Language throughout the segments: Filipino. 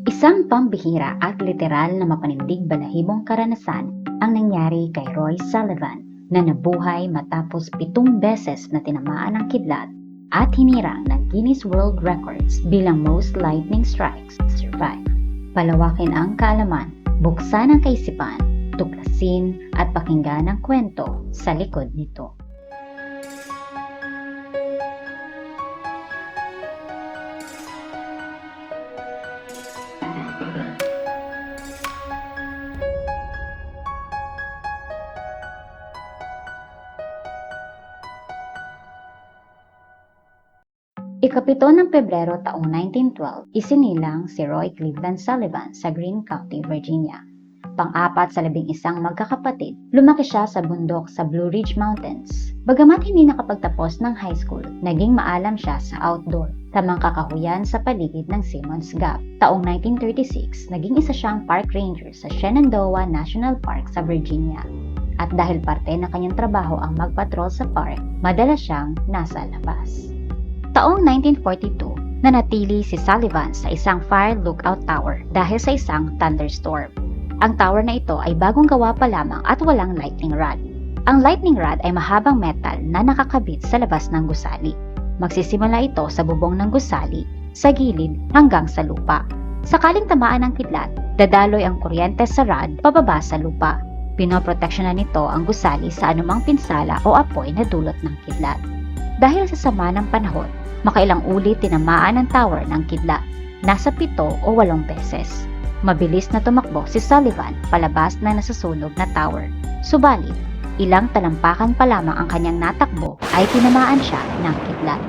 Isang pambihira at literal na mapanindig balahibong karanasan ang nangyari kay Roy Sullivan na nabuhay matapos 7 beses na tinamaan ng kidlat at hinirang ng Guinness World Records bilang most lightning strikes survive. Palawakin ang kaalaman, buksan ang kaisipan, tuklasin at pakinggan ang kwento sa likod nito. Ikapito ng Pebrero taong 1912, isinilang si Roy Cleveland Sullivan sa Greene County, Virginia. Pang-apat sa 11 magkakapatid, lumaki siya sa bundok sa Blue Ridge Mountains. Bagamat hindi nakapagtapos ng high school, naging maalam siya sa outdoor, tamang kakahuyan sa paligid ng Simmons Gap. Taong 1936, naging isa siyang park ranger sa Shenandoah National Park sa Virginia. At dahil parte ng kanyang trabaho ang magpatrol sa park, madalas siyang nasa labas. Taong 1942, nanatili si Sullivan sa isang fire lookout tower dahil sa isang thunderstorm. Ang tower na ito ay bagong gawa pa lamang at walang lightning rod. Ang lightning rod ay mahabang metal na nakakabit sa labas ng gusali. Magsisimula ito sa bubong ng gusali, sa gilid hanggang sa lupa. Sakaling tamaan ng kidlat, dadaloy ang kuryente sa rod pababa sa lupa. Pinoproteksyonan nito ang gusali sa anumang pinsala o apoy na dulot ng kidlat. Dahil sa sama ng panahon, makailang ulit tinamaan ang tower ng kidlat, nasa 7 o 8 beses. Mabilis na tumakbo si Sullivan palabas na nasasunog na tower. Subalit, ilang talampakan pa lamang ang kanyang natakbo ay tinamaan siya ng kidlat.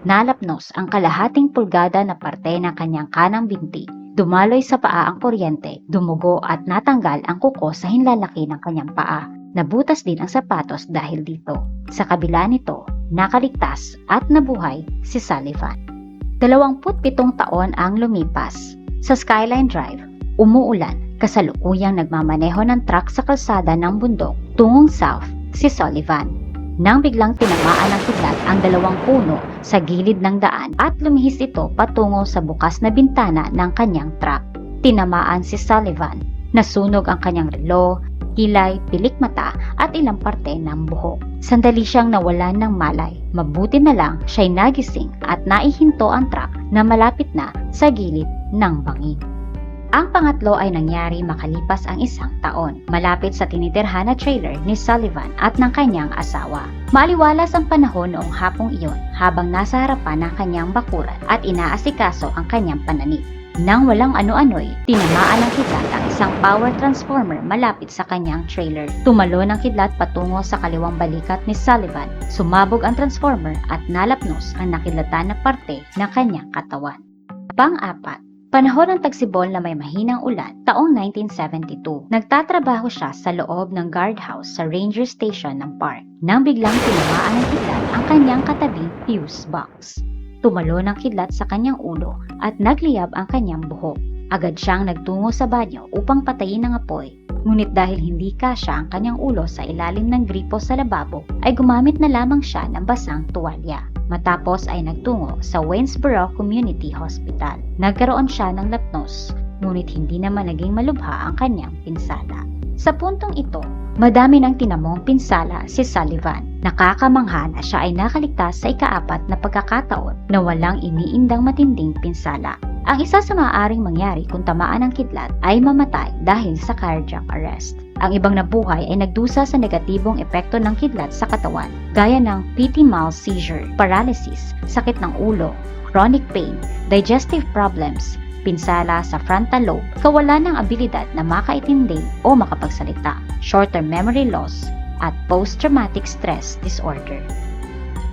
Nalapnos ang kalahating pulgada na parte ng kanyang kanang binti. Dumaloy sa paa ang kuryente, dumugo at natanggal ang kuko sa hinlalaki ng kanyang paa. Nabutas din ang sapatos dahil dito. Sa kabila nito, nakaligtas at nabuhay si Sullivan. 27 taon ang lumipas. Sa Skyline Drive, umuulan, kasalukuyang nagmamaneho ng truck sa kalsada ng bundok tungong south si Sullivan. Nang biglang tinamaan ng kidlat ang 2 puno sa gilid ng daan at lumihis ito patungo sa bukas na bintana ng kanyang truck. Tinamaan si Sullivan. Nasunog ang kanyang relo, kilay, pilik mata at ilang parte ng buhok. Sandali siyang nawalan ng malay. Mabuti na lang siya'y nagising at naihinto ang truck na malapit na sa gilid ng bangin. Ang pangatlo ay nangyari makalipas ang 1 taon, malapit sa tinitirhan na trailer ni Sullivan at ng kanyang asawa. Maaliwalas ang panahon noong hapong iyon habang nasa harapan ng kanyang bakuran at inaasikaso ang kanyang pananib. Nang walang ano-ano'y, tinamaan ng kidlat ang isang power transformer malapit sa kanyang trailer. Tumalo ng kidlat patungo sa kaliwang balikat ni Sullivan. Sumabog ang transformer at nalapnos ang nakidlatan na parte ng kanyang katawan. Pang-apat, panahon ng tagsibol na may mahinang ulan, taong 1972. Nagtatrabaho siya sa loob ng guardhouse sa ranger station ng park nang biglang tinamaan ng kidlat ang kanyang katabing fuse box. Tumalo ng kidlat sa kanyang ulo at nagliyab ang kanyang buhok. Agad siyang nagtungo sa banyo upang patayin ang apoy. Ngunit dahil hindi kasya ang kanyang ulo sa ilalim ng gripo sa lababo, ay gumamit na lamang siya ng basang tuwalya. Matapos ay nagtungo sa Waynesboro Community Hospital. Nagkaroon siya ng lapnos, ngunit hindi naman naging malubha ang kanyang pinsala. Sa puntong ito, madami nang tinamong pinsala si Sullivan. Nakakamangha na siya ay nakaligtas sa ika-4 na pagkakataon na walang iniindang matinding pinsala. Ang isa sa maaaring mangyari kung tamaan ng kidlat ay mamatay dahil sa cardiac arrest. Ang ibang nabuhay ay nagdusa sa negatibong epekto ng kidlat sa katawan, gaya ng petit mal seizure, paralysis, sakit ng ulo, chronic pain, digestive problems, pinsala sa frontal lobe, kawalan ng abilidad na makaintindi o makapagsalita, short-term memory loss, at post-traumatic stress disorder.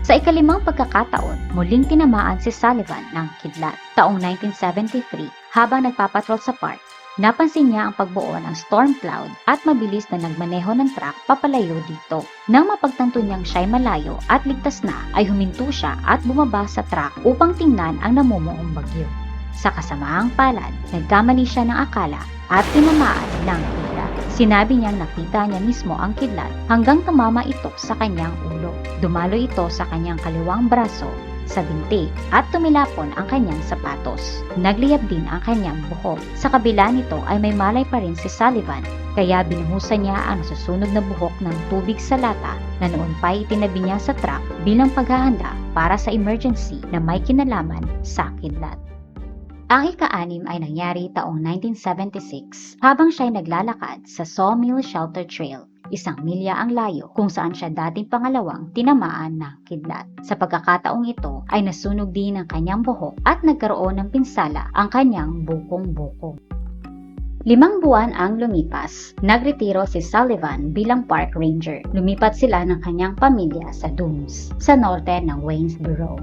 Sa ika-5 pagkakataon, muling tinamaan si Sullivan ng kidlat. Taong 1973, habang nagpapatrol sa park, napansin niya ang pagbuo ng storm cloud at mabilis na nagmaneho ng truck papalayo dito. Nang mapagtanto niyang siya'y malayo at ligtas na, ay huminto siya at bumaba sa truck upang tingnan ang namumuong bagyo. Sa kasamaang palad, nagkamali siya ng akala at tinamaan ng kidlat. Sinabi niyang nakita niya mismo ang kidlat hanggang tumama ito sa kanyang ulo. Dumalo ito sa kanyang kaliwang braso sa binti at tumilapon ang kanyang sapatos. Nagliyab din ang kanyang buhok. Sa kabila nito ay may malay pa rin si Sullivan, kaya binuhusan niya ang nasusunog na buhok ng tubig sa lata na noon pa itinabi niya sa truck bilang paghahanda para sa emergency na may kinalaman sa kidlat. Ang ika-6 ay nangyari taong 1976 habang siya'y naglalakad sa Sawmill Shelter Trail, 1 milya ang layo kung saan siya dating pangalawang tinamaan ng kidlat. Sa pagkakataong ito ay nasunog din ang kanyang buhok at nagkaroon ng pinsala ang kanyang bukong-buko. 5 buwan ang lumipas, nagretiro si Sullivan bilang park ranger. Lumipat sila ng kanyang pamilya sa dunes, sa norte ng Waynesboro.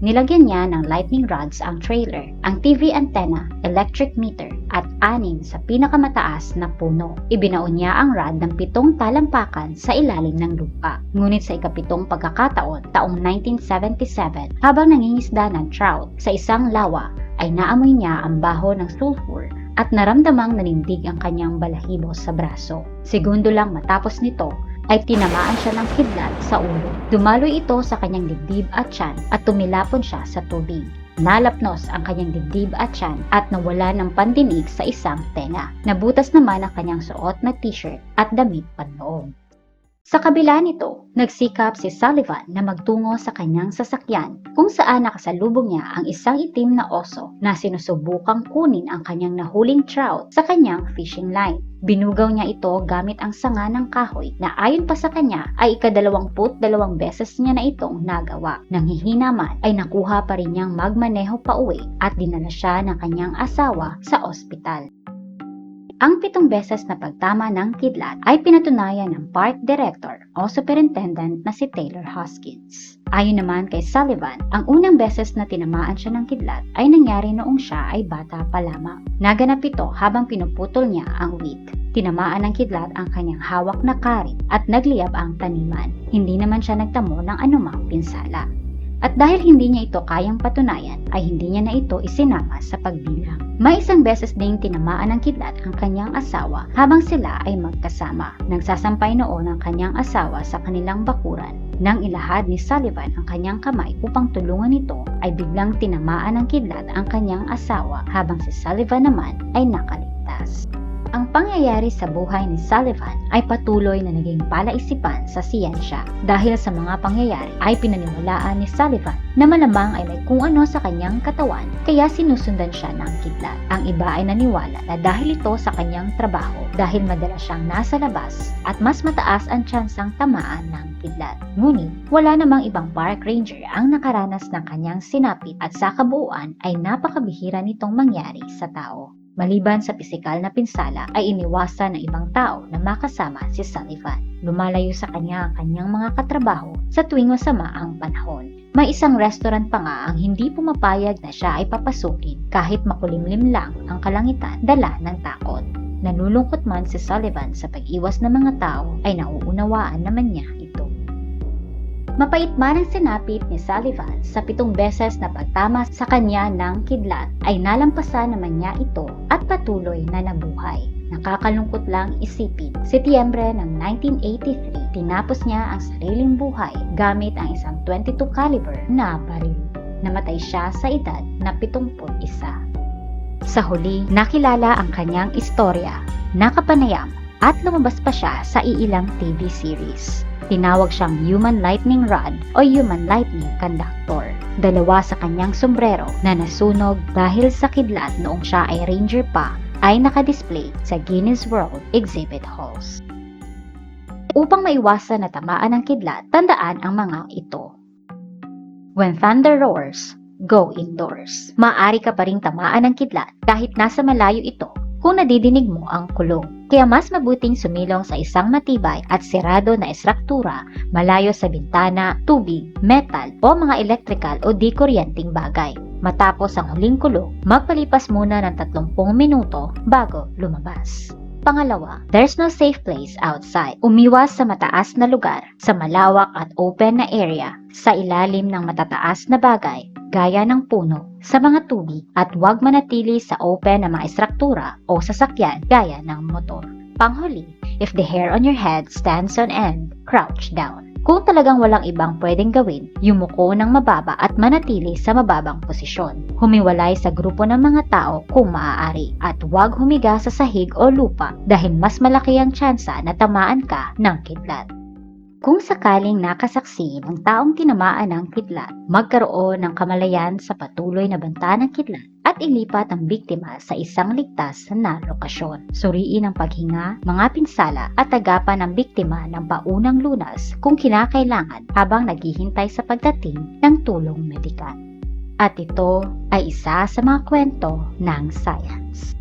Nilagyan niya ng lightning rods ang trailer, ang TV antenna, electric meter, at 6 sa pinakamataas na puno. Ibinaon niya ang rod ng 7 talampakan sa ilalim ng lupa. Ngunit sa ika-7 pagkakataon, taong 1977, habang nangingisda ng trout sa isang lawa, ay naamoy niya ang baho ng sulfur at naramdamang nanindig ang kanyang balahibo sa braso. Segundo lang matapos nito, ay tinamaan siya ng kidlat sa ulo. Dumaloy ito sa kanyang dibdib at tiyan at tumilapon siya sa tubig. Nalapnos ang kanyang dibdib at tiyan at nawala ng pandinig sa isang tenga. Nabutas naman ang kanyang suot na t-shirt at damit panloob. Sa kabila nito, nagsikap si Sullivan na magtungo sa kanyang sasakyan kung saan nakasalubong niya ang isang itim na oso na sinusubukang kunin ang kanyang nahuling trout sa kanyang fishing line. Binugaw niya ito gamit ang sanga ng kahoy na ayon pa sa kanya ay ika-22 beses niya na itong nagawa. Nang hihina man ay nakuha pa rin niyang magmaneho pa uwi at dinala siya ng kanyang asawa sa ospital. Ang 7 beses na pagtama ng kidlat ay pinatunayan ng park director o superintendent na si Taylor Hoskins. Ayon naman kay Sullivan, ang unang beses na tinamaan siya ng kidlat ay nangyari noong siya ay bata pa lamang. Naganap ito habang pinuputol niya ang wheat. Tinamaan ng kidlat ang kanyang hawak na karit at nagliyab ang taniman. Hindi naman siya nagtamo ng anumang pinsala. At dahil hindi niya ito kayang patunayan, ay hindi niya na ito isinama sa pagbilang. May 1 beses ding tinamaan ng kidlat ang kanyang asawa habang sila ay magkasama. Nagsasampay noon ang kanyang asawa sa kanilang bakuran. Nang ilahad ni Sullivan ang kanyang kamay upang tulungan ito, ay biglang tinamaan ng kidlat ang kanyang asawa habang si Sullivan naman ay nakaligtas. Ang pangyayari sa buhay ni Sullivan ay patuloy na naging palaisipan sa siyensya. Dahil sa mga pangyayari ay pinaniwalaan ni Sullivan na malamang ay may kung ano sa kanyang katawan kaya sinusundan siya ng kidlat. Ang iba ay naniwala na dahil ito sa kanyang trabaho dahil madalas siyang nasa labas at mas mataas ang tsansang tamaan ng kidlat. Ngunit wala namang ibang park ranger ang nakaranas ng kanyang sinapit at sa kabuuan ay napakabihira nitong mangyari sa tao. Maliban sa pisikal na pinsala ay iniwasan ng ibang tao na makasama si Sullivan. Lumalayo sa kanya ang kanyang mga katrabaho sa tuwing masama ang panahon. May isang restaurant pa nga ang hindi pumapayag na siya ay papasukin kahit makulimlim lang ang kalangitan dala ng takot. Nalulungkot man si Sullivan sa pag-iwas ng mga tao ay nauunawaan naman niya ito. Mapait man ang sinapit ni Sullivan sa 7 beses na pagtama sa kanya ng kidlat ay nalampasan naman niya ito at patuloy na nabuhay. Nakakalungkot lang isipin, Setyembre ng 1983, tinapos niya ang sariling buhay gamit ang isang .22 caliber na baril. Namatay siya sa edad na 71. Sa huli, nakilala ang kanyang istorya, nakapanayam at lumabas pa siya sa iilang TV series. Tinawag siyang Human Lightning Rod o Human Lightning Conductor. 2 sa kanyang sombrero na nasunog dahil sa kidlat noong siya ay ranger pa ay nakadisplay sa Guinness World Exhibit Halls. Upang maiwasan na tamaan ng kidlat, tandaan ang mga ito. When thunder roars, go indoors. Maaari ka pa ring tamaan ng kidlat kahit nasa malayo ito kung nadidinig mo ang kulong. Kaya mas mabuting sumilong sa isang matibay at sirado na estruktura malayo sa bintana, tubig, metal o mga electrical o di kuryenteng bagay. Matapos ang huling kulong, magpalipas muna ng 30 minuto bago lumabas. Pangalawa, there's no safe place outside. Umiwas sa mataas na lugar, sa malawak at open na area, sa ilalim ng matataas na bagay, gaya ng puno, sa mga tubig, at huwag manatili sa open na mga estruktura o sasakyan gaya ng motor. Panghuli, if the hair on your head stands on end, crouch down. Kung talagang walang ibang pwedeng gawin, yumuko ng mababa at manatili sa mababang posisyon. Humiwalay sa grupo ng mga tao kung maaari at huwag humiga sa sahig o lupa dahil mas malaki ang tsansa na tamaan ka ng kidlat. Kung sakaling nakasaksi ng taong tinamaan ng kidlat, magkaroon ng kamalayan sa patuloy na banta ng kidlat at ilipat ang biktima sa isang ligtas na lokasyon. Suriin ang paghinga, mga pinsala at agapan ng biktima ng paunang lunas kung kinakailangan habang naghihintay sa pagdating ng tulong medikal. At ito ay isa sa mga kwento ng science.